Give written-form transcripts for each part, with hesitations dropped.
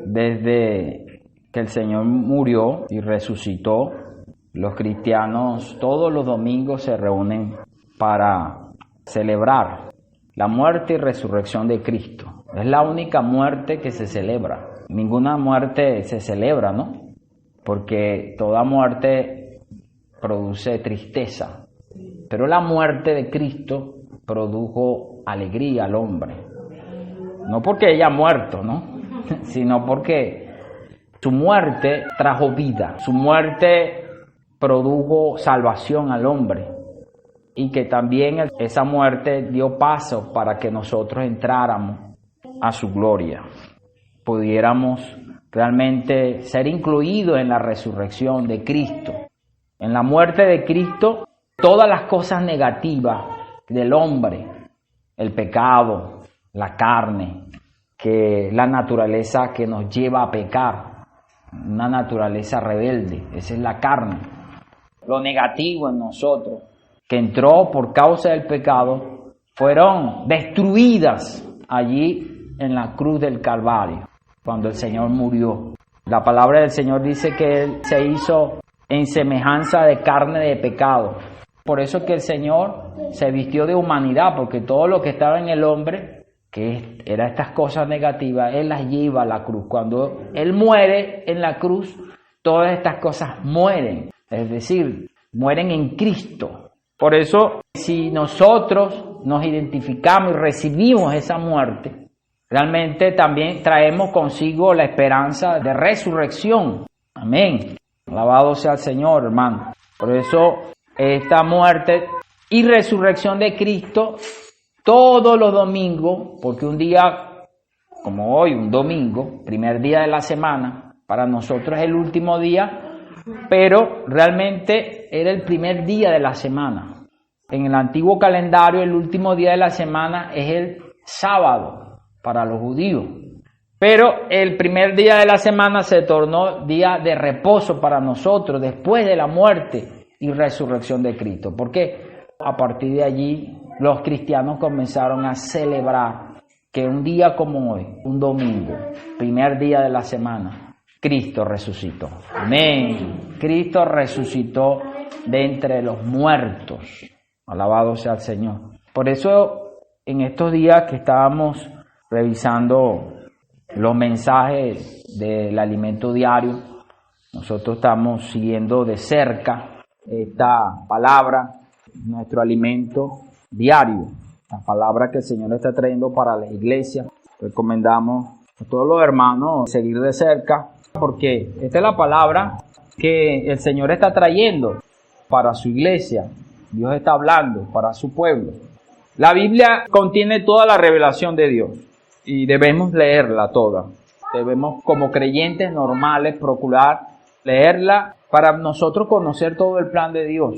Desde que el Señor murió y resucitó, los cristianos todos los domingos se reúnen para celebrar la muerte y resurrección de Cristo. Es la única muerte que se celebra. Ninguna muerte se celebra, ¿no? Porque toda muerte produce tristeza. Pero la muerte de Cristo produjo alegría al hombre. No porque haya muerto, ¿no? Sino porque su muerte trajo vida. Su muerte produjo salvación al hombre. Y que también esa muerte dio paso para que nosotros entráramos a su gloria. Pudiéramos realmente ser incluidos en la resurrección de Cristo. En la muerte de Cristo, todas las cosas negativas del hombre, el pecado, la carne, que la naturaleza que nos lleva a pecar, una naturaleza rebelde, esa es la carne. Lo negativo en nosotros, que entró por causa del pecado, fueron destruidas allí en la cruz del Calvario, cuando el Señor murió. La palabra del Señor dice que Él se hizo en semejanza de carne de pecado. Por eso que el Señor se vistió de humanidad, porque todo lo que estaba en el hombre, que era estas cosas negativas, Él las lleva a la cruz. Cuando Él muere en la cruz, todas estas cosas mueren, es decir, mueren en Cristo. Por eso, si nosotros nos identificamos y recibimos esa muerte, realmente también traemos consigo la esperanza de resurrección. Amén. Alabado sea el Señor, hermano. Por eso, esta muerte y resurrección de Cristo, todos los domingos, porque un día como hoy, un domingo, primer día de la semana, para nosotros es el último día, pero realmente era el primer día de la semana. En el antiguo calendario, el último día de la semana es el sábado para los judíos. Pero el primer día de la semana se tornó día de reposo para nosotros después de la muerte y resurrección de Cristo. Porque a partir de allí los cristianos comenzaron a celebrar que un día como hoy, un domingo, primer día de la semana, Cristo resucitó. Amén. Cristo resucitó de entre los muertos. Alabado sea el Señor. Por eso, en estos días que estábamos revisando los mensajes del alimento diario, nosotros estamos siguiendo de cerca esta palabra, nuestro alimento diario, la palabra que el Señor está trayendo para la iglesia. Recomendamos a todos los hermanos seguir de cerca, porque esta es la palabra que el Señor está trayendo para su iglesia. Dios está hablando para su pueblo. La Biblia contiene toda la revelación de Dios y debemos leerla toda. Debemos, como creyentes normales, procurar leerla para nosotros conocer todo el plan de Dios.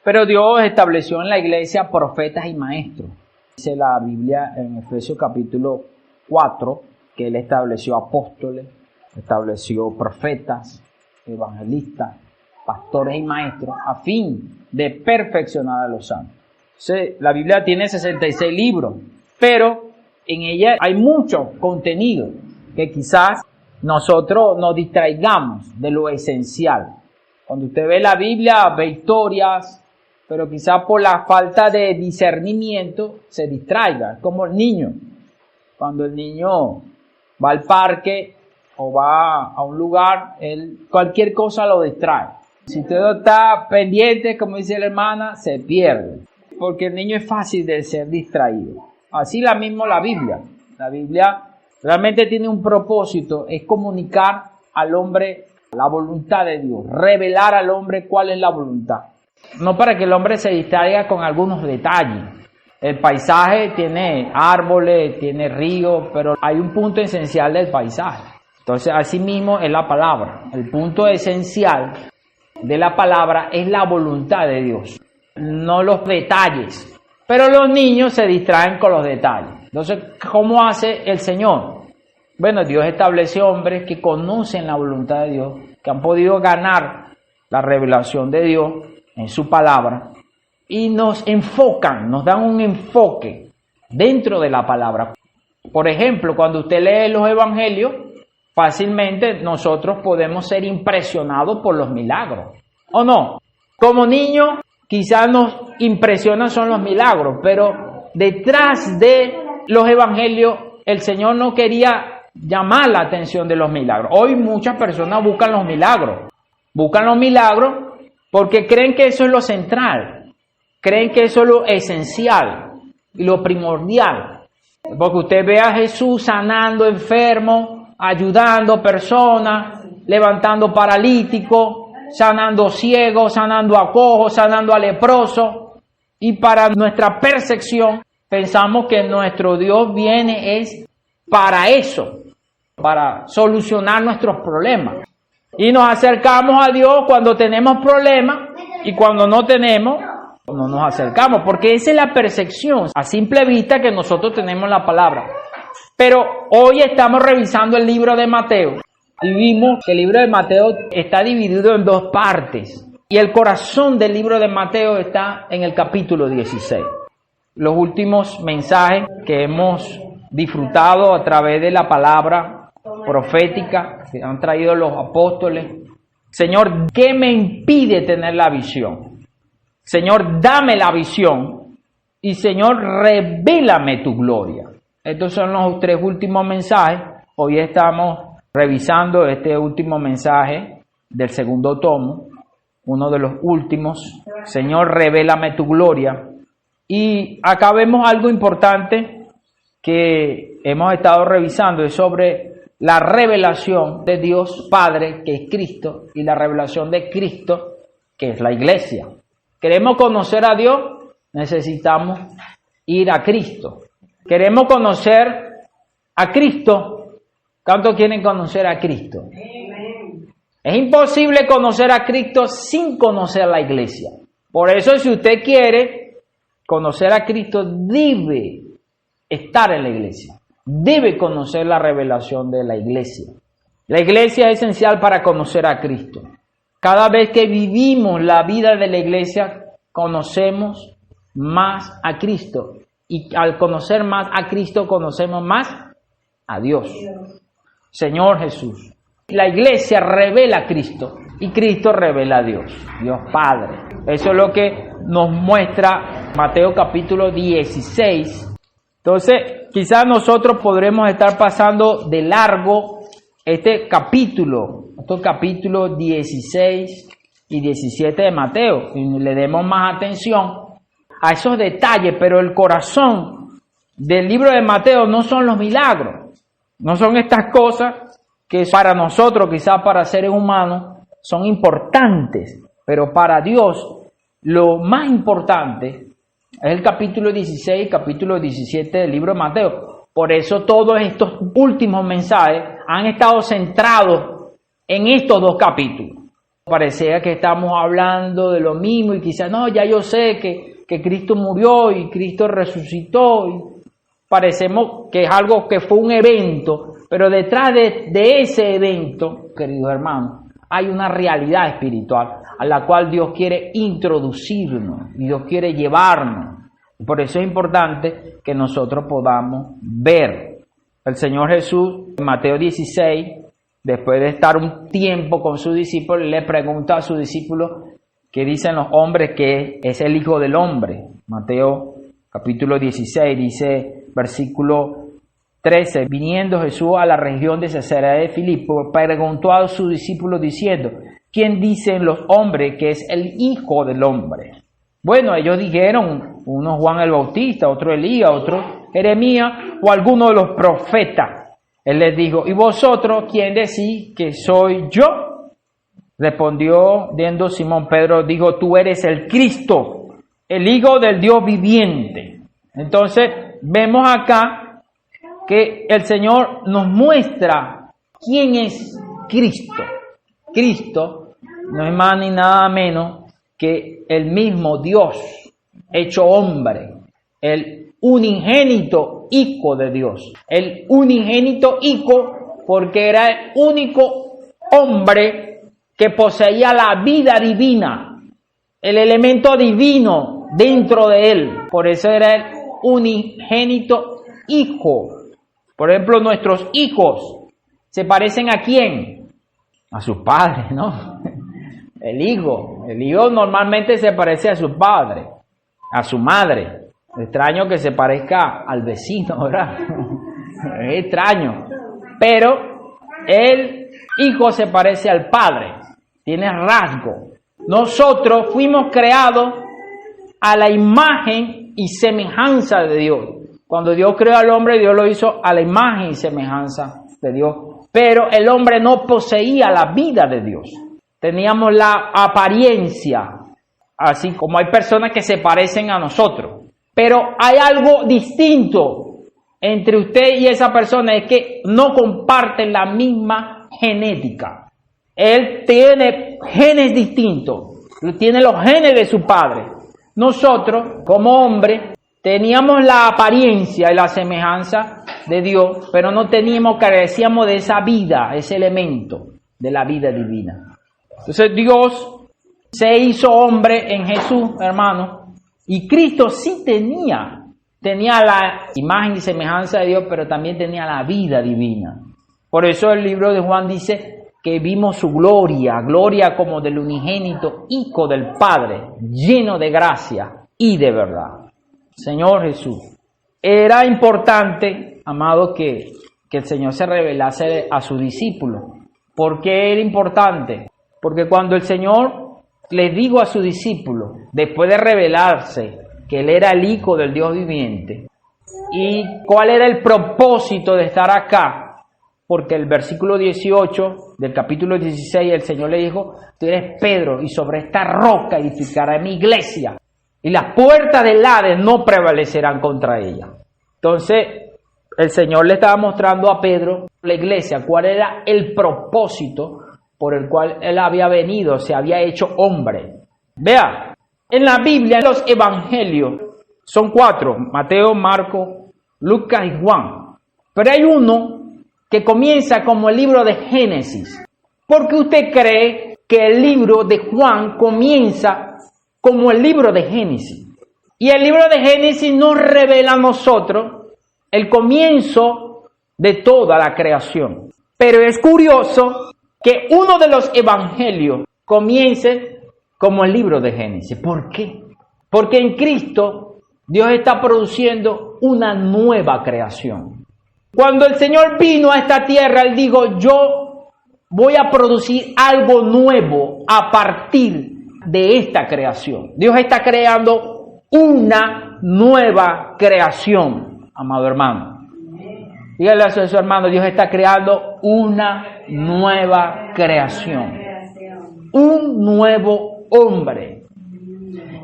Pero Dios estableció en la iglesia profetas y maestros. Dice la Biblia en Efesios capítulo 4 que Él estableció apóstoles, estableció profetas, evangelistas, pastores y maestros a fin de perfeccionar a los santos. Entonces, la Biblia tiene 66 libros, pero en ella hay mucho contenido que quizás nosotros nos distraigamos de lo esencial. Cuando usted ve la Biblia, ve historias, pero quizás por la falta de discernimiento se distraiga. Es como el niño. Cuando el niño va al parque o va a un lugar, cualquier cosa lo distrae. Si usted no está pendiente, como dice la hermana, se pierde. Porque el niño es fácil de ser distraído. Así la misma la Biblia. La Biblia realmente tiene un propósito, es comunicar al hombre la voluntad de Dios, revelar al hombre cuál es la voluntad. No para que el hombre se distraiga con algunos detalles. El paisaje tiene árboles, tiene ríos, pero hay un punto esencial del paisaje. Entonces, así mismo es la palabra. El punto esencial de la palabra es la voluntad de Dios, no los detalles. Pero los niños se distraen con los detalles. Entonces, ¿cómo hace el Señor? Bueno, Dios estableció hombres que conocen la voluntad de Dios, que han podido ganar la revelación de Dios en su palabra y nos enfocan, nos dan un enfoque dentro de la palabra. Por ejemplo, cuando usted lee los evangelios, fácilmente nosotros podemos ser impresionados por los milagros, ¿o no? Como niños quizás nos impresionan son los milagros, pero detrás de los evangelios el Señor no quería llamar la atención de los milagros. Hoy muchas personas buscan los milagros porque creen que eso es lo central, creen que eso es lo esencial y lo primordial. Porque usted ve a Jesús sanando enfermos, ayudando personas, levantando paralíticos, sanando ciegos, sanando a cojos, sanando a leprosos. Y para nuestra percepción pensamos que nuestro Dios viene es para eso, para solucionar nuestros problemas. Y nos acercamos a Dios cuando tenemos problemas y cuando no tenemos, no nos acercamos, porque esa es la percepción a simple vista que nosotros tenemos la palabra. Pero hoy estamos revisando el libro de Mateo y vimos que el libro de Mateo está dividido en dos partes y el corazón del libro de Mateo está en el capítulo 16. Los últimos mensajes que hemos disfrutado a través de la palabra profética que han traído los apóstoles. Señor, ¿qué me impide tener la visión? Señor, dame la visión y Señor, revélame tu gloria. Estos son los tres últimos mensajes. Hoy estamos revisando este último mensaje del segundo tomo, uno de los últimos. Señor, revélame tu gloria. Y acá vemos algo importante que hemos estado revisando, es sobre la revelación de Dios Padre, que es Cristo, y la revelación de Cristo, que es la iglesia. ¿Queremos conocer a Dios? Necesitamos ir a Cristo. ¿Queremos conocer a Cristo? ¿Cuántos quieren conocer a Cristo? Es imposible conocer a Cristo sin conocer la iglesia. Por eso, si usted quiere conocer a Cristo, debe estar en la iglesia. Debe conocer la revelación de la iglesia. La iglesia es esencial para conocer a Cristo. Cada vez que vivimos la vida de la iglesia, conocemos más a Cristo. Y al conocer más a Cristo, conocemos más a Dios. Señor Jesús. La iglesia revela a Cristo y Cristo revela a Dios, Dios Padre. Eso es lo que nos muestra Mateo capítulo 16. Entonces, quizás nosotros podremos estar pasando de largo estos capítulos 16 y 17 de Mateo, y le demos más atención a esos detalles, pero el corazón del libro de Mateo no son los milagros, no son estas cosas que para nosotros, quizás para seres humanos, son importantes, pero para Dios lo más importante es el capítulo 16 y capítulo 17 del libro de Mateo. Por eso todos estos últimos mensajes han estado centrados en estos dos capítulos. Parecía que estamos hablando de lo mismo y quizás, no, ya yo sé que Cristo murió y Cristo resucitó. Y parecemos que es algo que fue un evento, pero detrás de ese evento, queridos hermanos, hay una realidad espiritual a la cual Dios quiere introducirnos y Dios quiere llevarnos. Por eso es importante que nosotros podamos ver. El Señor Jesús, en Mateo 16, después de estar un tiempo con sus discípulos, le pregunta a sus discípulos qué dicen los hombres que es el Hijo del Hombre. Mateo capítulo 16 dice, versículo 13, viniendo Jesús a la región de Cesarea de Filipo, preguntó a sus discípulos diciendo, ¿quién dicen los hombres que es el Hijo del Hombre? Bueno, ellos dijeron, uno Juan el Bautista, otro Elías, otro Jeremías o alguno de los profetas. Él les dijo, ¿y vosotros quién decís que soy yo? Respondió, viendo Simón Pedro, dijo, tú eres el Cristo, el Hijo del Dios viviente. Entonces, vemos acá que el Señor nos muestra quién es Cristo. Cristo no es más ni nada menos que el mismo Dios hecho hombre, el unigénito Hijo de Dios. El unigénito Hijo porque era el único hombre que poseía la vida divina, el elemento divino dentro de él. Por eso era el unigénito Hijo. Por ejemplo, nuestros hijos ¿Se parecen a quién? A sus padres, ¿no? El hijo normalmente se parece a su padre, a su madre. Extraño que se parezca al vecino, ¿verdad? Es extraño. Pero el hijo se parece al padre, tiene rasgo. Nosotros fuimos creados a la imagen y semejanza de Dios. Cuando Dios creó al hombre, Dios lo hizo a la imagen y semejanza de Dios. Pero el hombre no poseía la vida de Dios. Teníamos la apariencia, así como hay personas que se parecen a nosotros. Pero hay algo distinto entre usted y esa persona, es que no comparten la misma genética. Él tiene genes distintos, tiene los genes de su padre. Nosotros, como hombres, teníamos la apariencia y la semejanza de Dios, pero no teníamos, carecíamos de esa vida, ese elemento de la vida divina. Entonces Dios se hizo hombre en Jesús, hermano, y Cristo sí tenía la imagen y semejanza de Dios, pero también tenía la vida divina. Por eso el libro de Juan dice que vimos su gloria como del unigénito Hijo del Padre, lleno de gracia y de verdad. Señor Jesús, era importante, amado, que el Señor se revelase a sus discípulos. ¿Por qué era importante? Porque cuando el Señor le dijo a sus discípulos, después de revelarse que Él era el Hijo del Dios viviente, y cuál era el propósito de estar acá, porque el versículo 18 del capítulo 16, el Señor le dijo, tú eres Pedro, y sobre esta roca edificaré mi iglesia, y las puertas del Hades no prevalecerán contra ella. Entonces, el Señor le estaba mostrando a Pedro, la iglesia, cuál era el propósito por el cual Él había venido, se había hecho hombre. Vea, en la Biblia, los evangelios son 4, Mateo, Marcos, Lucas y Juan. Pero hay uno que comienza como el libro de Génesis. ¿Por qué usted cree que el libro de Juan comienza como el libro de Génesis? Y el libro de Génesis nos revela a nosotros el comienzo de toda la creación. Pero es curioso que uno de los evangelios comience como el libro de Génesis. ¿Por qué? Porque en Cristo Dios está produciendo una nueva creación. Cuando el Señor vino a esta tierra, Él dijo, yo voy a producir algo nuevo a partir de esta creación. Dios está creando una nueva creación, amado hermano. Dígale a su hermano, Dios está creando una nueva creación. Un nuevo hombre.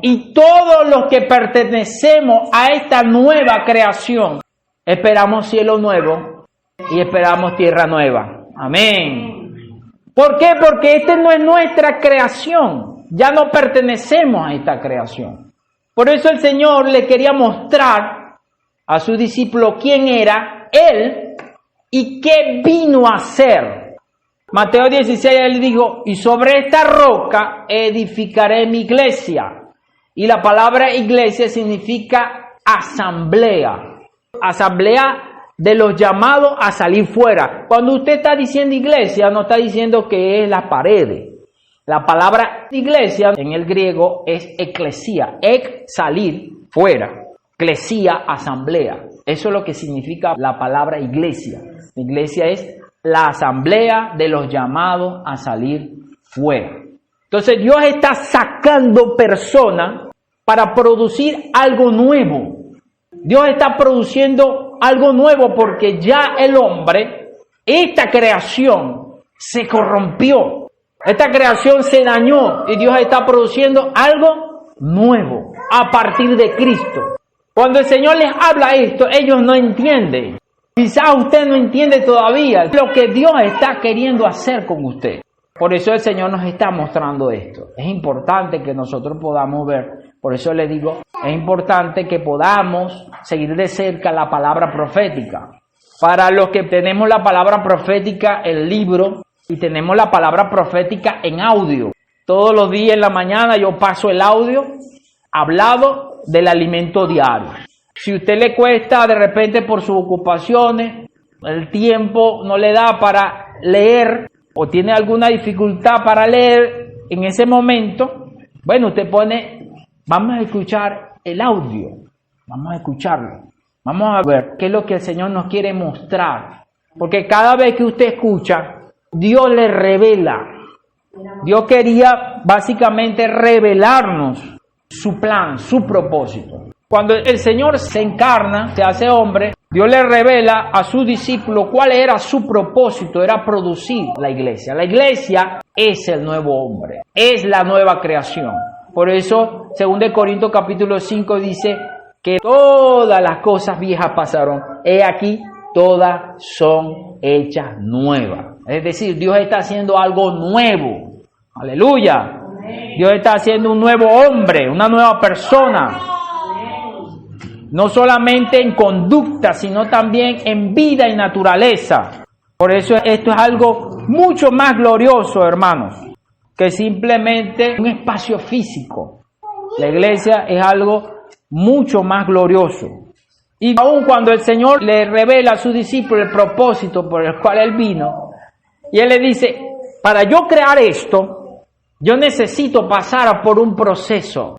Y todos los que pertenecemos a esta nueva creación, esperamos cielo nuevo y esperamos tierra nueva. Amén. ¿Por qué? Porque esta no es nuestra creación. Ya no pertenecemos a esta creación. Por eso el Señor le quería mostrar a su discípulo quién era Él y qué vino a hacer. Mateo 16, Él dijo, y sobre esta roca edificaré mi iglesia. Y la palabra iglesia significa asamblea. Asamblea de los llamados a salir fuera. Cuando usted está diciendo iglesia, no está diciendo que es las paredes. La palabra iglesia en el griego es eclesía. Salir fuera. Eclesía, asamblea. Eso es lo que significa la palabra iglesia. La iglesia es la asamblea de los llamados a salir fuera. Entonces Dios está sacando personas para producir algo nuevo. Dios está produciendo algo nuevo porque ya el hombre, esta creación se corrompió. Esta creación se dañó y Dios está produciendo algo nuevo a partir de Cristo. Cuando el Señor les habla esto, ellos no entienden. Quizás usted no entiende todavía lo que Dios está queriendo hacer con usted. Por eso el Señor nos está mostrando esto. Es importante que nosotros podamos ver. Por eso le digo, es importante que podamos seguir de cerca la palabra profética. Para los que tenemos la palabra profética, el libro, y tenemos la palabra profética en audio. Todos los días en la mañana yo paso el audio hablado del alimento diario. Si a usted le cuesta de repente por sus ocupaciones, el tiempo no le da para leer o tiene alguna dificultad para leer en ese momento, bueno, usted pone, vamos a escuchar el audio, vamos a escucharlo, vamos a ver qué es lo que el Señor nos quiere mostrar, porque cada vez que usted escucha, Dios le revela. Dios quería básicamente revelarnos su plan, su propósito. Cuando el Señor se encarna, se hace hombre, Dios le revela a sus discípulos cuál era su propósito, era producir la iglesia. La iglesia es el nuevo hombre, es la nueva creación. Por eso, 2 Corintios capítulo 5 dice que todas las cosas viejas pasaron. He aquí, todas son hechas nuevas. Es decir, Dios está haciendo algo nuevo. Aleluya. Dios está haciendo un nuevo hombre, una nueva persona. No solamente en conducta, sino también en vida y naturaleza. Por eso esto es algo mucho más glorioso, hermanos, que simplemente un espacio físico. La iglesia es algo mucho más glorioso. Y aun cuando el Señor le revela a sus discípulos el propósito por el cual Él vino, y Él le dice, para yo crear esto, yo necesito pasar por un proceso.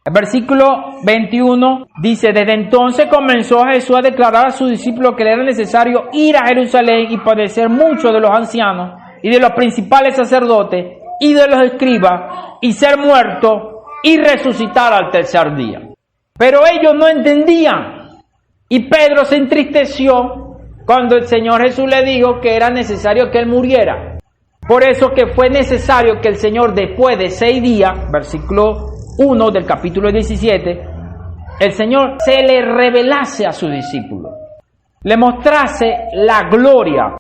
El versículo 21 dice, desde entonces comenzó Jesús a declarar a sus discípulos que le era necesario ir a Jerusalén y padecer mucho de los ancianos y de los principales sacerdotes y de los escribas y ser muerto y resucitar al tercer día. Pero ellos no entendían. Y Pedro se entristeció cuando el Señor Jesús le dijo que era necesario que Él muriera. Por eso que fue necesario que el Señor, después de 6 días, versículo 1 del capítulo 17, el Señor se le revelase a sus discípulos, le mostrase la gloria.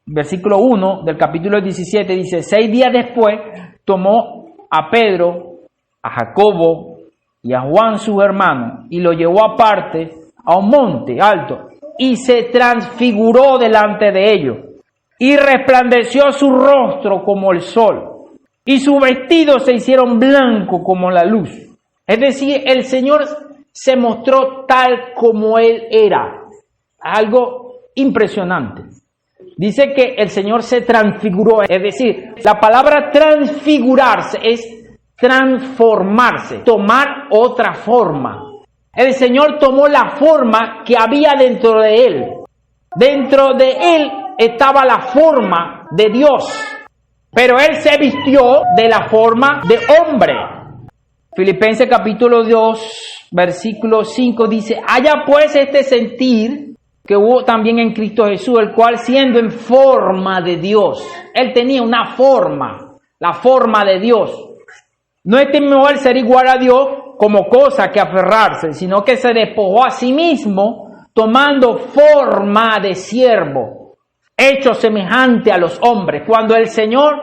Versículo 1 del capítulo 17 dice, 6 días después tomó a Pedro, a Jacobo y a Juan su hermano y lo llevó aparte a un monte alto y se transfiguró delante de ellos y resplandeció su rostro como el sol y sus vestidos se hicieron blancos como la luz. Es decir, el Señor se mostró tal como Él era. Algo impresionante. Dice que el Señor se transfiguró, es decir, la palabra transfigurarse es transformarse, tomar otra forma. El Señor tomó la forma que había dentro de Él. Dentro de Él estaba la forma de Dios, pero Él se vistió de la forma de hombre. Filipenses capítulo 2, versículo 5 dice, haya pues este sentir que hubo también en Cristo Jesús, el cual siendo en forma de Dios, Él tenía una forma, la forma de Dios. No estimó el ser igual a Dios como cosa que aferrarse, sino que se despojó a sí mismo, tomando forma de siervo, hecho semejante a los hombres. Cuando el Señor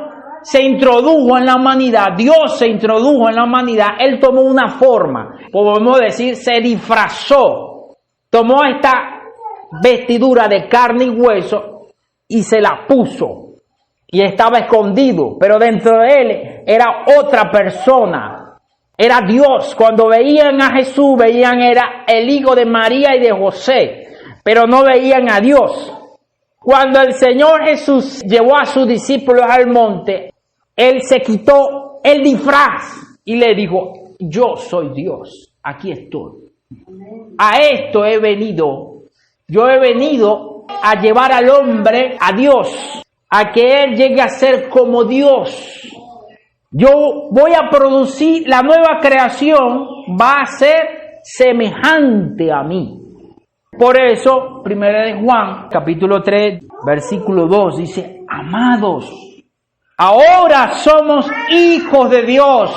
se introdujo en la humanidad, Dios se introdujo en la humanidad, Él tomó una forma, podemos decir, se disfrazó, tomó esta vestidura de carne y hueso y se la puso. Y estaba escondido, pero dentro de Él era otra persona, era Dios. Cuando veían a Jesús, veían era el hijo de María y de José, pero no veían a Dios. Cuando el Señor Jesús llevó a sus discípulos al monte, Él se quitó el disfraz y le dijo, yo soy Dios, aquí estoy. A esto he venido. Yo he venido a llevar al hombre a Dios, a que Él llegue a ser como Dios. Yo voy a producir, la nueva creación va a ser semejante a mí. Por eso, 1 de Juan, capítulo 3, versículo 2, dice, amados, ahora somos hijos de Dios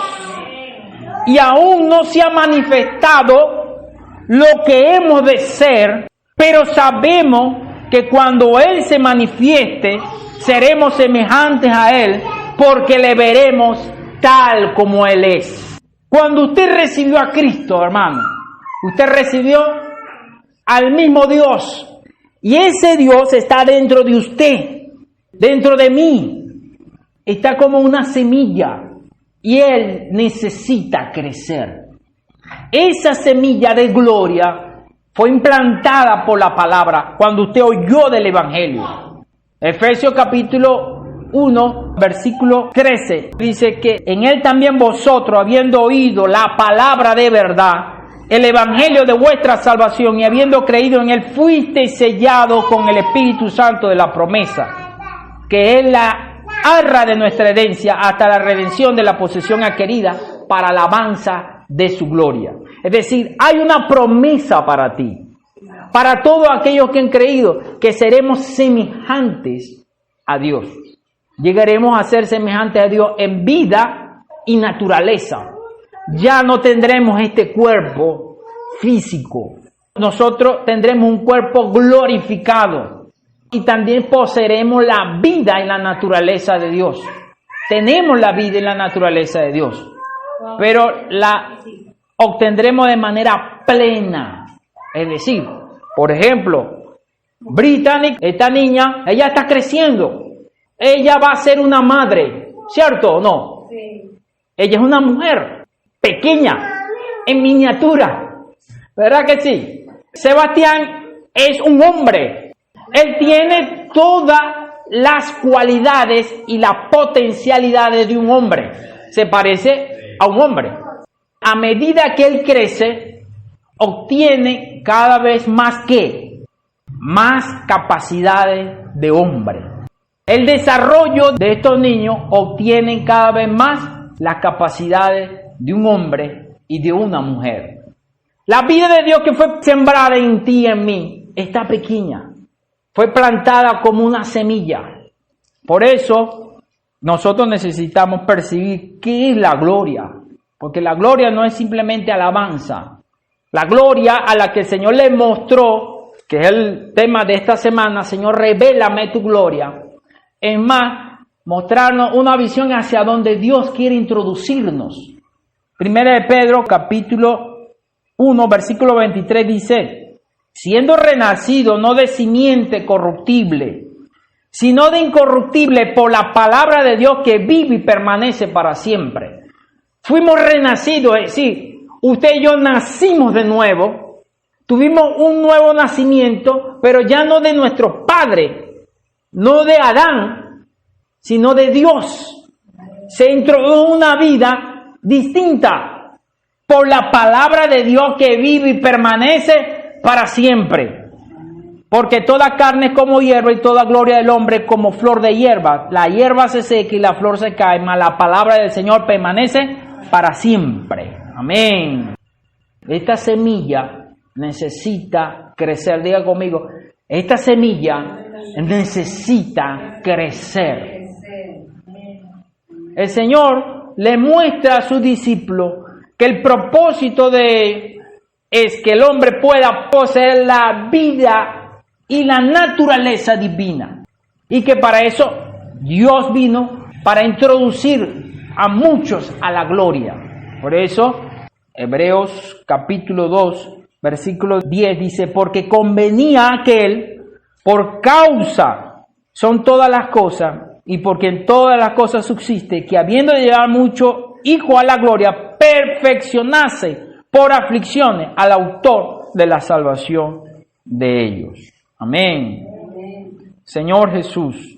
y aún no se ha manifestado lo que hemos de ser, pero sabemos que cuando Él se manifieste, seremos semejantes a Él, porque le veremos tal como Él es. Cuando usted recibió a Cristo, hermano, usted recibió al mismo Dios, y ese Dios está dentro de usted, dentro de mí, está como una semilla, y Él necesita crecer. Esa semilla de gloria fue implantada por la palabra cuando usted oyó del Evangelio. Efesios capítulo 1, versículo 13, dice que en él también vosotros, habiendo oído la palabra de verdad, el Evangelio de vuestra salvación, y habiendo creído en él, fuisteis sellados con el Espíritu Santo de la promesa, que es la arra de nuestra herencia hasta la redención de la posesión adquirida para alabanza de su gloria. Es decir, hay una promesa para ti, para todos aquellos que han creído, que seremos semejantes a Dios. Llegaremos a ser semejantes a Dios en vida y naturaleza. Ya no tendremos este cuerpo físico. Nosotros tendremos un cuerpo glorificado y también poseeremos la vida y la naturaleza de Dios. Tenemos la vida y la naturaleza de Dios, pero la obtendremos de manera plena. Es decir, por ejemplo, Brittany, esta niña, ella está creciendo. Ella va a ser una madre, ¿cierto o no? Sí. Ella es una mujer pequeña, en miniatura, ¿verdad que sí? Sebastián es un hombre. Él tiene todas las cualidades y las potencialidades de un hombre. Se parece a un hombre. A medida que él crece, obtiene cada vez más capacidades de hombre. El desarrollo de estos niños obtienen cada vez más las capacidades de un hombre y de una mujer. La vida de Dios que fue sembrada en ti y en mí está pequeña. Fue plantada como una semilla. Por eso nosotros necesitamos percibir qué es la gloria. Porque la gloria no es simplemente alabanza. La gloria a la que el Señor le mostró, que es el tema de esta semana, Señor, revélame tu gloria. Es más, mostrarnos una visión hacia donde Dios quiere introducirnos. Primera de Pedro, capítulo 1, versículo 23 dice, siendo renacido no de simiente corruptible, sino de incorruptible por la palabra de Dios que vive y permanece para siempre. Fuimos renacidos, es decir, usted y yo nacimos de nuevo, tuvimos un nuevo nacimiento, pero ya no de nuestro padre, no de Adán, sino de Dios. Se introdujo una vida distinta por la palabra de Dios que vive y permanece para siempre. Porque toda carne es como hierba y toda gloria del hombre como flor de hierba. La hierba se seca y la flor se cae, mas la palabra del Señor permanece para siempre. Amén. Esta semilla necesita crecer. Diga conmigo, esta semilla necesita crecer. El Señor le muestra a sus discípulos que el propósito es que el hombre pueda poseer la vida y la naturaleza divina. Y que para eso Dios vino para introducir a muchos a la gloria. Por eso, Hebreos capítulo 2, versículo 10 dice, porque convenía a aquel, por causa son todas las cosas, y porque en todas las cosas subsiste, que habiendo de llegar mucho hijo a la gloria, perfeccionase por aflicciones al autor de la salvación de ellos. Amén. Señor Jesús.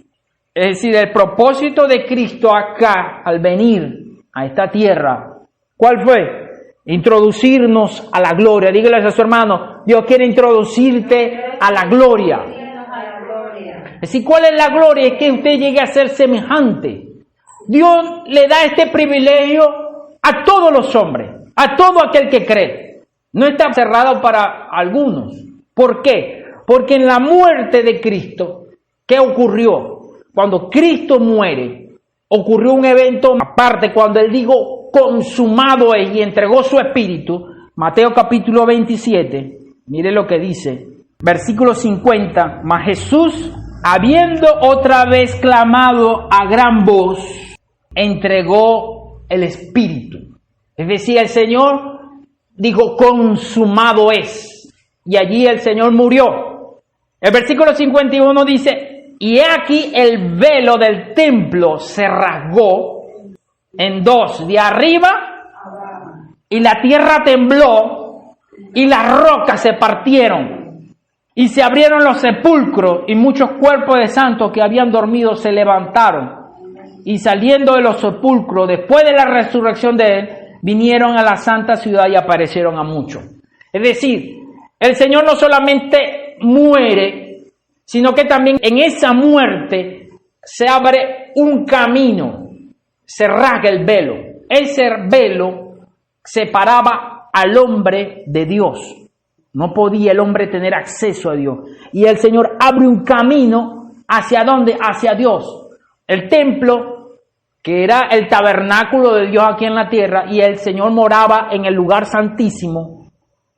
Es decir, el propósito de Cristo acá, al venir a esta tierra, ¿cuál fue? Introducirnos a la gloria. Dígale a su hermano, Dios quiere introducirte a la gloria. Es decir, ¿cuál es la gloria? Es que usted llegue a ser semejante. Dios le da este privilegio a todos los hombres, a todo aquel que cree. No está cerrado para algunos. ¿Por qué? Porque en la muerte de Cristo, ¿qué ocurrió? Cuando Cristo muere, ocurrió un evento aparte cuando Él dijo, consumado es, y entregó su espíritu. Mateo capítulo 27, mire lo que dice, versículo 50, mas Jesús, habiendo otra vez clamado a gran voz, entregó el espíritu. Es decir, el Señor dijo, consumado es, y allí el Señor murió. El versículo 51 dice, y he aquí el velo del templo se rasgó en dos, de arriba, y la tierra tembló, y las rocas se partieron, y se abrieron los sepulcros, y muchos cuerpos de santos que habían dormido se levantaron, y saliendo de los sepulcros, después de la resurrección de él, vinieron a la santa ciudad y aparecieron a muchos. Es decir, el Señor no solamente muere, sino que también en esa muerte se abre un camino, se rasga el velo. Ese velo separaba al hombre de Dios. No podía el hombre tener acceso a Dios. Y el Señor abre un camino ¿hacia dónde? Hacia Dios. El templo, que era el tabernáculo de Dios aquí en la tierra, y el Señor moraba en el lugar santísimo.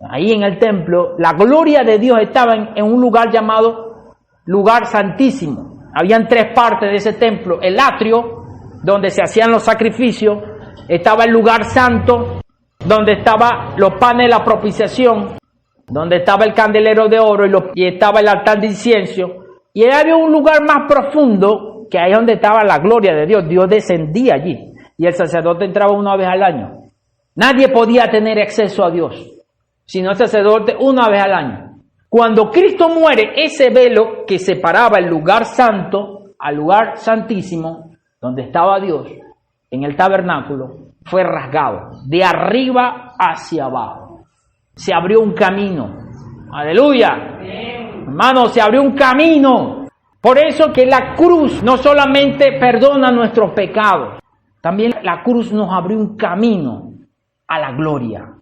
Ahí en el templo, la gloria de Dios estaba en un lugar llamado lugar santísimo. Habían tres partes de ese templo: el atrio, donde se hacían los sacrificios; estaba el lugar santo, donde estaban los panes de la propiciación, donde estaba el candelero de oro y estaba el altar de incienso. Y había un lugar más profundo, que ahí es donde estaba la gloria de Dios. Dios descendía allí y el sacerdote entraba una vez al año. Nadie podía tener acceso a Dios sino el sacerdote una vez al año. Cuando Cristo muere, ese velo que separaba el lugar santo al lugar santísimo, donde estaba Dios, en el tabernáculo, fue rasgado de arriba hacia abajo. Se abrió un camino. ¡Aleluya! Hermano, se abrió un camino. Por eso que la cruz no solamente perdona nuestros pecados, también la cruz nos abrió un camino a la gloria.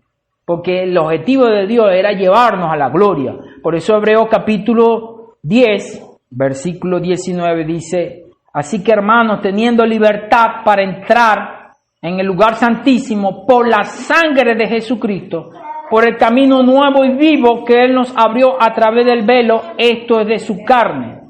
Porque el objetivo de Dios era llevarnos a la gloria. Por eso Hebreos capítulo 10, versículo 19 dice: así que, hermanos, teniendo libertad para entrar en el lugar santísimo por la sangre de Jesucristo, por el camino nuevo y vivo que Él nos abrió a través del velo, esto es de su carne,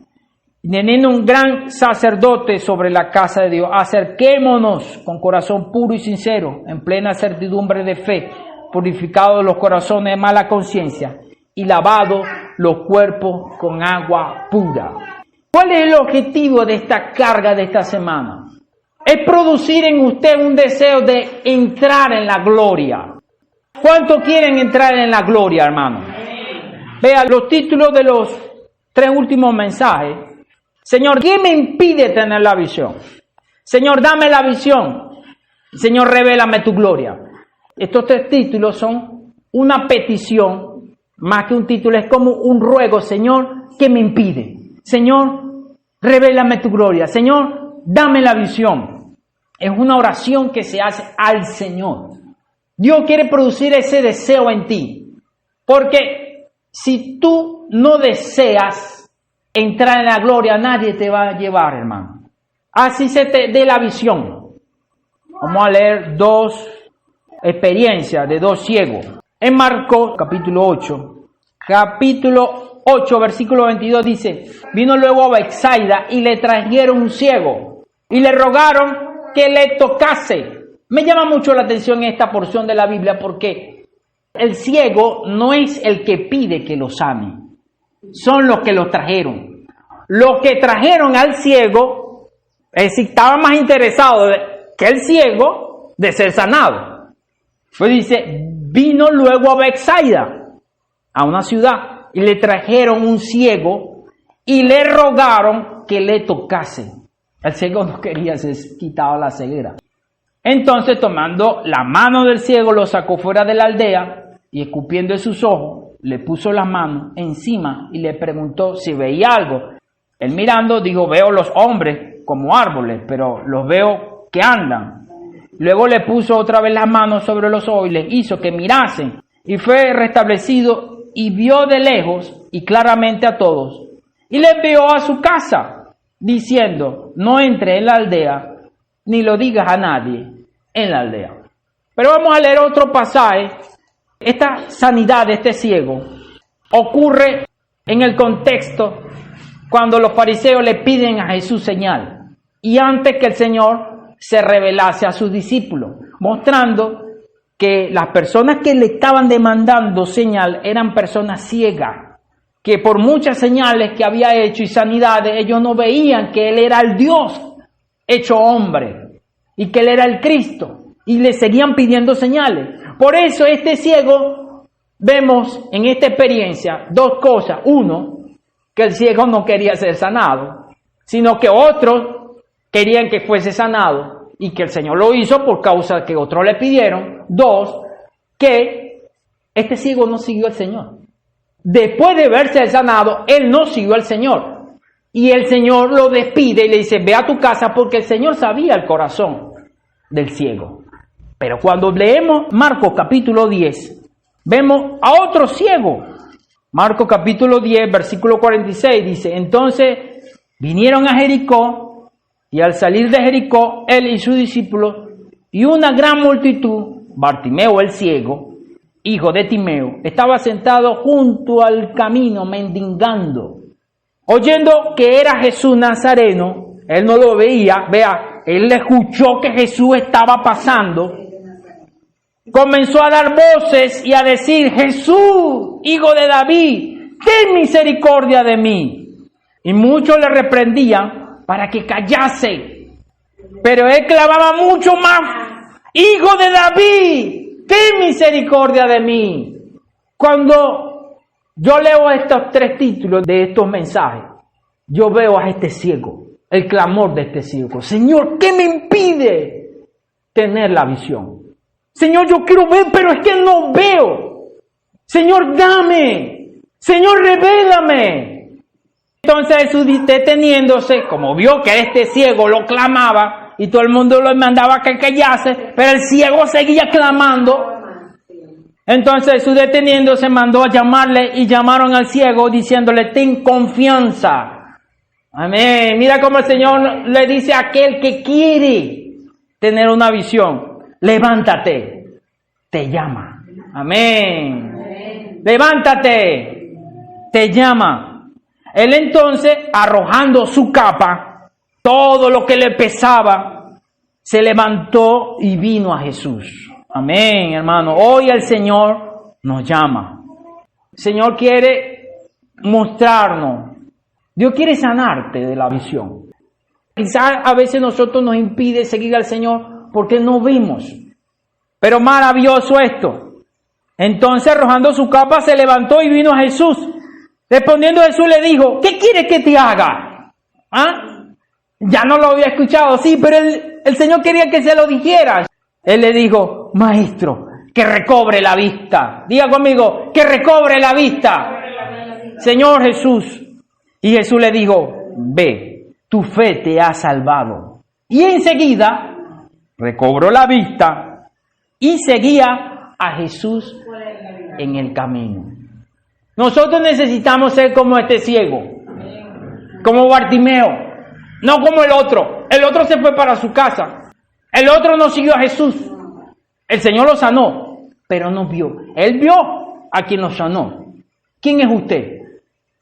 teniendo un gran sacerdote sobre la casa de Dios, acerquémonos con corazón puro y sincero, en plena certidumbre de fe, purificados los corazones de mala conciencia y lavados los cuerpos con agua pura. ¿Cuál es el objetivo de esta carga de esta semana? Es producir en usted un deseo de entrar en la gloria. ¿Cuántos quieren entrar en la gloria, hermano? Vea los títulos de los 3 últimos mensajes. Señor, ¿qué me impide tener la visión? Señor, dame la visión. Señor, revélame tu gloria. Estos 3 títulos son una petición, más que un título, es como un ruego. Señor, ¿qué me impide? Señor, revélame tu gloria. Señor, dame la visión. Es una oración que se hace al Señor. Dios quiere producir ese deseo en ti. Porque si tú no deseas entrar en la gloria, nadie te va a llevar, hermano. Así se te dé la visión. Vamos a leer 2 experiencias de 2 ciegos. En Marcos capítulo 8, versículo 22 dice: vino luego a Betsaida y le trajeron un ciego y le rogaron que le tocase. Me llama mucho la atención esta porción de la Biblia, porque el ciego no es el que pide que lo sane, son los que lo trajeron. Los que trajeron al ciego, es decir, estaban más interesados que el ciego de ser sanado. Pues dice, vino luego a Betsaida, a una ciudad, y le trajeron un ciego y le rogaron que le tocase. El ciego no quería, se quitaba la ceguera. Entonces, tomando la mano del ciego, lo sacó fuera de la aldea y, escupiendo en sus ojos, le puso las manos encima y le preguntó si veía algo. Él, mirando, dijo: veo los hombres como árboles, pero los veo que andan. Luego le puso otra vez las manos sobre los ojos y les hizo que mirasen, y fue restablecido y vio de lejos y claramente a todos, y le envió a su casa, diciendo: no entre en la aldea, ni lo digas a nadie en la aldea. Pero vamos a leer otro pasaje. Esta sanidad de este ciego ocurre en el contexto cuando los fariseos le piden a Jesús señal, y antes que el Señor se revelase a sus discípulos, mostrando que las personas que le estaban demandando señal eran personas ciegas, que por muchas señales que había hecho y sanidades, ellos no veían que Él era el Dios hecho hombre y que Él era el Cristo, y le seguían pidiendo señales. Por eso este ciego vemos en esta experiencia dos cosas. Uno, que el ciego no quería ser sanado, sino que otros querían que fuese sanado y que el Señor lo hizo por causa que otros le pidieron. Dos, que este ciego no siguió al Señor. Después de verse sanado, él no siguió al Señor. Y el Señor lo despide y le dice, ve a tu casa, porque el Señor sabía el corazón del ciego. Pero cuando leemos Marcos capítulo 10, vemos a otro ciego. Marcos capítulo 10, versículo 46 dice, entonces vinieron a Jericó, y al salir de Jericó, él y sus discípulos, y una gran multitud, Bartimeo el ciego, hijo de Timeo, estaba sentado junto al camino mendigando. Oyendo que era Jesús Nazareno, él no lo veía, vea, él escuchó que Jesús estaba pasando, comenzó a dar voces y a decir, Jesús, hijo de David, ten misericordia de mí. Y muchos le reprendían para que callase, pero él clamaba mucho más, hijo de David, ten misericordia de mí. Cuando yo leo estos tres títulos de estos mensajes, yo veo a este ciego, el clamor de este ciego. Señor, ¿qué me impide tener la visión? Señor, yo quiero ver, pero es que no veo. Señor, dame. Señor, revélame. Entonces Jesús, deteniéndose, como vio que este ciego lo clamaba y todo el mundo lo mandaba que callase, pero el ciego seguía clamando. Entonces Jesús, deteniéndose, mandó a llamarle y llamaron al ciego diciéndole, ten confianza. Amén. Mira cómo el Señor le dice a aquel que quiere tener una visión, levántate, te llama. Amén. Amén. Levántate, te llama. Él entonces, arrojando su capa, todo lo que le pesaba, se levantó y vino a Jesús. Amén, hermano. Hoy el Señor nos llama. El Señor quiere mostrarnos. Dios quiere sanarte de la visión. Quizás a veces nosotros nos impide seguir al Señor porque no vimos. Pero maravilloso esto. Entonces, arrojando su capa, se levantó y vino a Jesús. Respondiendo Jesús le dijo, ¿qué quieres que te haga? ¿Ah? Ya no lo había escuchado, sí, pero el Señor quería que se lo dijera. Él le dijo, maestro, que recobre la vista. Diga conmigo, que recobre la vista. Señor Jesús. Y Jesús le dijo, ve, tu fe te ha salvado. Y enseguida recobró la vista y seguía a Jesús en el camino. Nosotros necesitamos ser como este ciego, como Bartimeo, no como el otro. El otro se fue para su casa. El otro no siguió a Jesús. El Señor lo sanó, pero no vio. Él vio a quien lo sanó. ¿Quién es usted?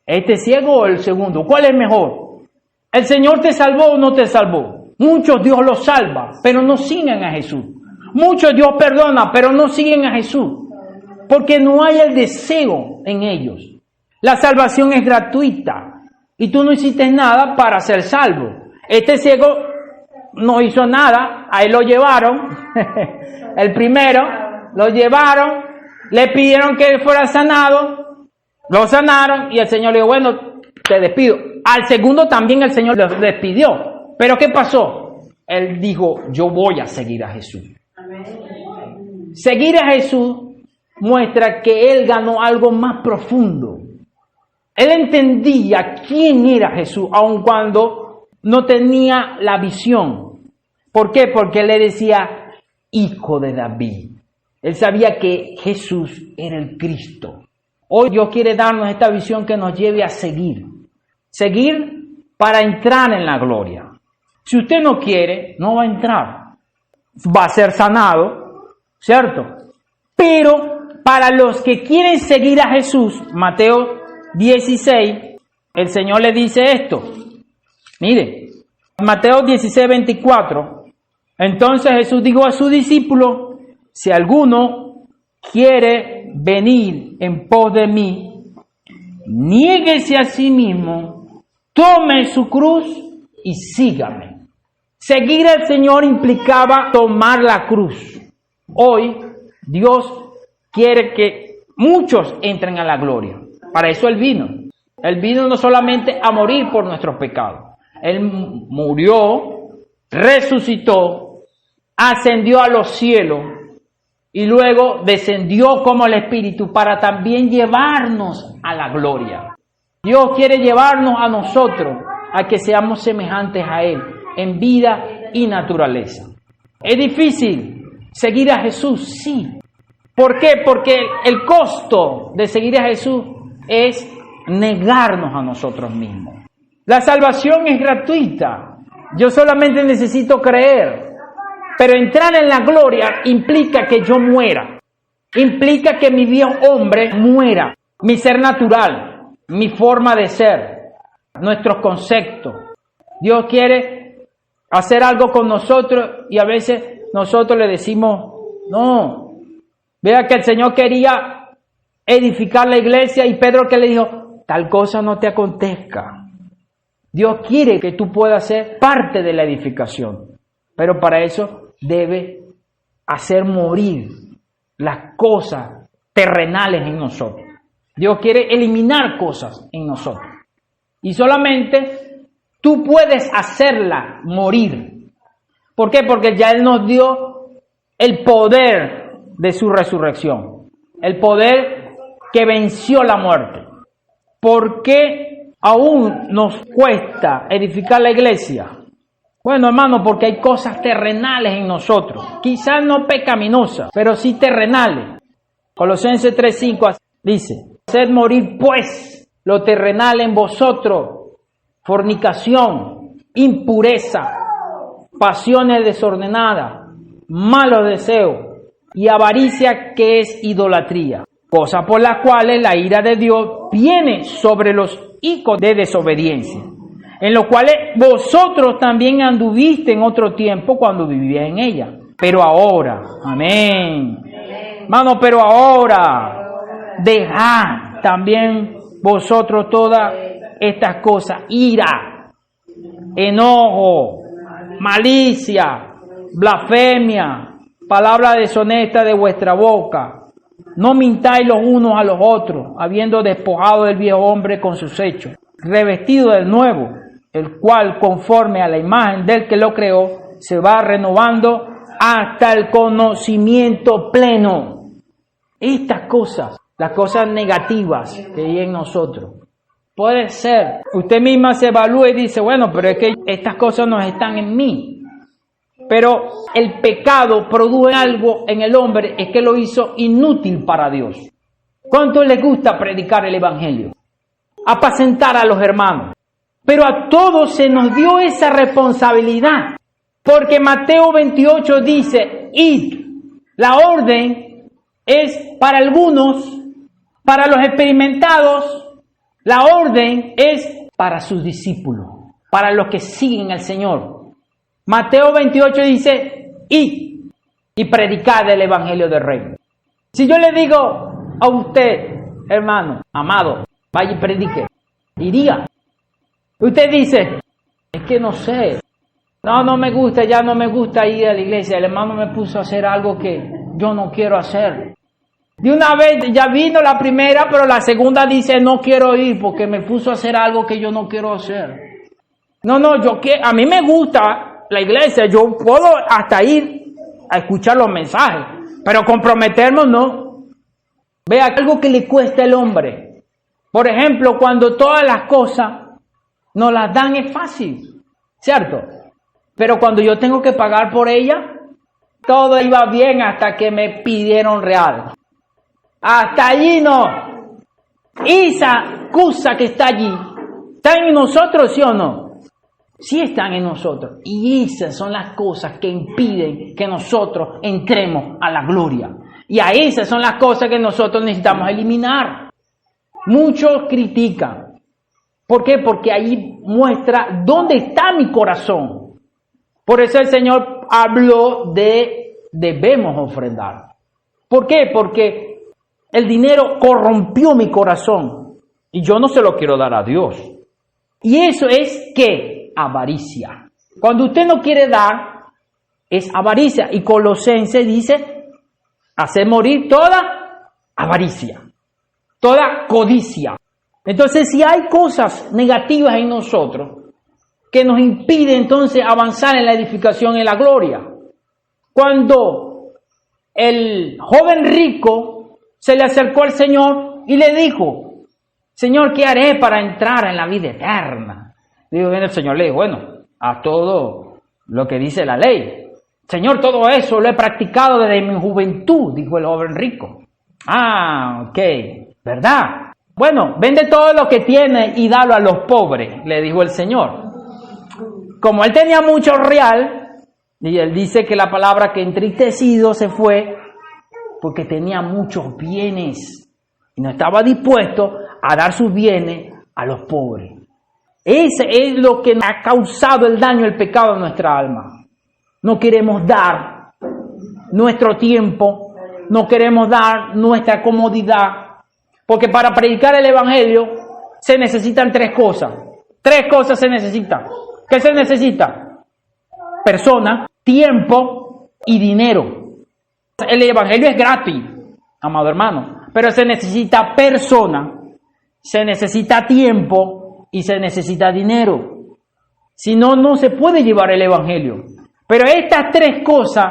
¿Este ciego o el segundo? ¿Cuál es mejor? ¿El Señor te salvó o no te salvó? Muchos Dios los salva, pero no siguen a Jesús. Muchos Dios perdona, pero no siguen a Jesús. Porque no hay el deseo en ellos. La salvación es gratuita. Y tú no hiciste nada para ser salvo. Este ciego no hizo nada, ahí lo llevaron, el primero, lo llevaron, le pidieron que fuera sanado, lo sanaron y el Señor le dijo, bueno, te despido. Al segundo también el Señor lo despidió, pero ¿qué pasó? Él dijo, yo voy a seguir a Jesús. Amén. Seguir a Jesús muestra que él ganó algo más profundo. Él entendía quién era Jesús, aun cuando no tenía la visión. ¿Por qué? Porque él le decía, hijo de David. Él sabía que Jesús era el Cristo. Hoy Dios quiere darnos esta visión que nos lleve a seguir. Seguir para entrar en la gloria. Si usted no quiere, no va a entrar. Va a ser sanado, ¿cierto? Pero para los que quieren seguir a Jesús, Mateo 16, el Señor le dice esto. Mire, Mateo 16, 24. Entonces Jesús dijo a sus discípulos, si alguno quiere venir en pos de mí, niéguese a sí mismo, tome su cruz y sígame. Seguir al Señor implicaba tomar la cruz. Hoy Dios quiere que muchos entren a la gloria. Para eso Él vino. Él vino no solamente a morir por nuestros pecados. Él murió, resucitó, ascendió a los cielos y luego descendió como el Espíritu para también llevarnos a la gloria. Dios quiere llevarnos a nosotros a que seamos semejantes a Él en vida y naturaleza. ¿Es difícil seguir a Jesús? Sí. ¿Por qué? Porque el costo de seguir a Jesús es negarnos a nosotros mismos. La salvación es gratuita. Yo solamente necesito creer. Pero entrar en la gloria implica que yo muera. Implica que mi viejo hombre muera. Mi ser natural, mi forma de ser, nuestros conceptos. Dios quiere hacer algo con nosotros y a veces nosotros le decimos, no. Vea que el Señor quería edificar la iglesia y Pedro que le dijo, tal cosa no te acontezca. Dios quiere que tú puedas ser parte de la edificación, pero para eso debe hacer morir las cosas terrenales en nosotros. Dios quiere eliminar cosas en nosotros. Y solamente tú puedes hacerla morir. ¿Por qué? Porque ya Él nos dio el poder de su resurrección. El poder que venció la muerte. ¿Por qué aún nos cuesta edificar la iglesia? Bueno, hermano, porque hay cosas terrenales en nosotros. Quizás no pecaminosas, pero sí terrenales. Colosenses 3:5 dice, haced morir pues lo terrenal en vosotros, fornicación, impureza, pasiones desordenadas, malos deseos y avaricia, que es idolatría. Cosas por las cuales la ira de Dios viene sobre los hijos de desobediencia, en los cuales vosotros también anduviste en otro tiempo cuando vivíais en ella. Pero ahora, amén. Hermano, pero ahora, dejad también vosotros todas estas cosas: ira, enojo, malicia, blasfemia, palabra deshonesta de vuestra boca. No mintáis los unos a los otros, habiendo despojado del viejo hombre con sus hechos, revestido del nuevo, el cual, conforme a la imagen del que lo creó, se va renovando hasta el conocimiento pleno. Estas cosas, las cosas negativas que hay en nosotros, puede ser, usted misma se evalúa y dice, bueno, pero es que estas cosas no están en mí. Pero el pecado produjo algo en el hombre, es que lo hizo inútil para Dios. ¿Cuánto le gusta predicar el evangelio? Apacentar a los hermanos. Pero a todos se nos dio esa responsabilidad. Porque Mateo 28 dice, id. La orden es para algunos, para los experimentados. La orden es para sus discípulos, para los que siguen al Señor. Mateo 28 dice, id y predicad el evangelio del reino. Si yo le digo a usted, hermano, amado, vaya y predique, iría. Usted dice, es que no sé, no me gusta, ya no me gusta ir a la iglesia, el hermano me puso a hacer algo que yo no quiero hacer. De una vez ya vino la primera, pero la segunda dice, no quiero ir porque me puso a hacer algo que yo no quiero hacer. A mí me gusta la iglesia, yo puedo hasta ir a escuchar los mensajes, pero comprometernos no. Vea, algo que le cuesta al hombre. Por ejemplo, cuando todas las cosas nos las dan es fácil, ¿cierto? Pero cuando yo tengo que pagar por ella, todo iba bien hasta que me pidieron real. Hasta allí no. Esa cosa que está allí, ¿está en nosotros, sí o no? Sí están en nosotros. Y esas son las cosas que impiden que nosotros entremos a la gloria. Y a esas son las cosas que nosotros necesitamos eliminar. Muchos critican. ¿Por qué? Porque ahí muestra dónde está mi corazón. Por eso el Señor habló de debemos ofrendar. ¿Por qué? Porque el dinero corrompió mi corazón. Y yo no se lo quiero dar a Dios. Y eso es ¿qué? Avaricia. Cuando usted no quiere dar, es avaricia. Y Colosenses dice, hacer morir toda avaricia. toda codicia. Entonces, si hay cosas negativas en nosotros que nos impiden entonces avanzar en la edificación, en la gloria. Cuando el joven rico se le acercó al Señor y le dijo, Señor, ¿qué haré para entrar en la vida eterna? Digo, bien, el Señor le dijo, bueno, haz todo lo que dice la ley. Señor, todo eso lo he practicado desde mi juventud, dijo el joven rico. Ah, ok, ¿verdad? Bueno, vende todo lo que tiene y dalo a los pobres, le dijo el Señor. Como él tenía mucho real, y él dice que la palabra que entristecido se fue porque tenía muchos bienes y no estaba dispuesto a dar sus bienes a los pobres. Ese es lo que ha causado el daño, el pecado en nuestra alma. No queremos dar nuestro tiempo, no queremos dar nuestra comodidad, porque para predicar el Evangelio se necesitan tres cosas. Tres cosas se necesitan. ¿Qué se necesita? Persona, tiempo y dinero. El Evangelio es gratis, amado hermano, pero se necesita persona, se necesita tiempo y se necesita dinero. Si no, no se puede llevar el Evangelio. Pero estas tres cosas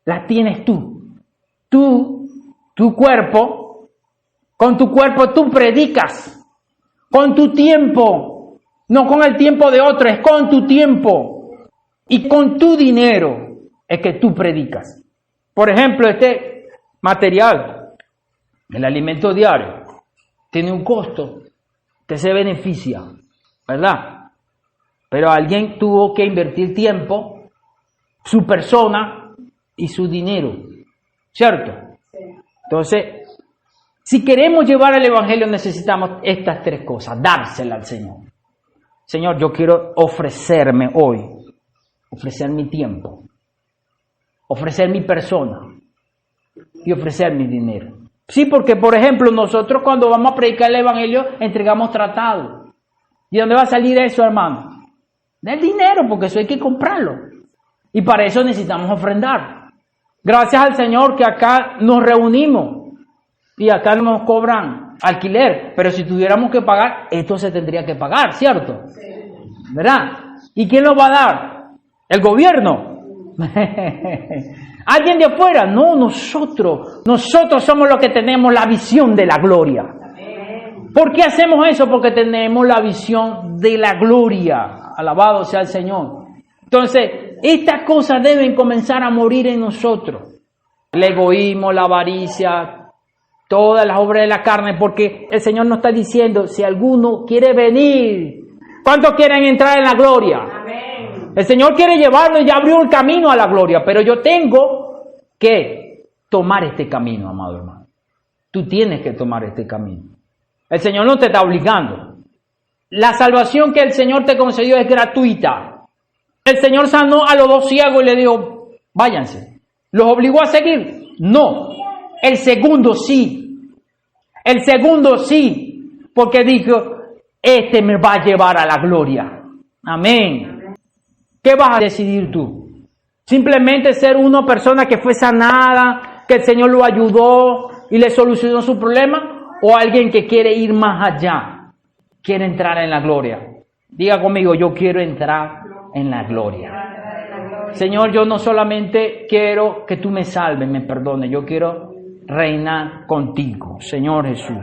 las tienes tú. Tú, tu cuerpo, con tu cuerpo tú predicas. Con tu tiempo, no con el tiempo de otro, es con tu tiempo. Y con tu dinero es que tú predicas. Por ejemplo, este material, el alimento diario, tiene un costo que se beneficia, ¿verdad? Pero alguien tuvo que invertir tiempo, su persona y su dinero, ¿cierto? Entonces, si queremos llevar el Evangelio necesitamos estas tres cosas, dársela al Señor. Señor, yo quiero ofrecerme hoy, ofrecer mi tiempo, ofrecer mi persona y ofrecer mi dinero. Sí, porque por ejemplo nosotros cuando vamos a predicar el Evangelio entregamos tratados. ¿Y dónde va a salir eso, hermano? Del dinero, porque eso hay que comprarlo. Y para eso necesitamos ofrendar. Gracias al Señor que acá nos reunimos y acá no nos cobran alquiler. Pero si tuviéramos que pagar, esto se tendría que pagar, ¿cierto? ¿Verdad? ¿Y quién lo va a dar? ¿El gobierno? ¿Alguien de afuera? No, nosotros. Nosotros somos los que tenemos la visión de la gloria. ¿Por qué hacemos eso? Porque tenemos la visión de la gloria. Alabado sea el Señor. Entonces, estas cosas deben comenzar a morir en nosotros. El egoísmo, la avaricia, todas las obras de la carne, porque el Señor nos está diciendo, si alguno quiere venir, ¿cuántos quieren entrar en la gloria? Amén. El Señor quiere llevarnos y ya abrió el camino a la gloria, pero yo tengo que tomar este camino, amado hermano. Tú tienes que tomar este camino. El Señor no te está obligando. La salvación que el Señor te concedió es gratuita. El Señor sanó a los dos ciegos y le dijo, váyanse. ¿Los obligó a seguir? No. El segundo sí. El segundo sí. Porque dijo, este me va a llevar a la gloria. Amén. ¿Qué vas a decidir tú? ¿Simplemente ser una persona que fue sanada, que el Señor lo ayudó y le solucionó su problema? ¿O alguien que quiere ir más allá? Quiere entrar en la gloria. Diga conmigo, yo quiero entrar en la gloria. Señor, yo no solamente quiero que tú me salves, me perdones, yo quiero reinar contigo, Señor Jesús.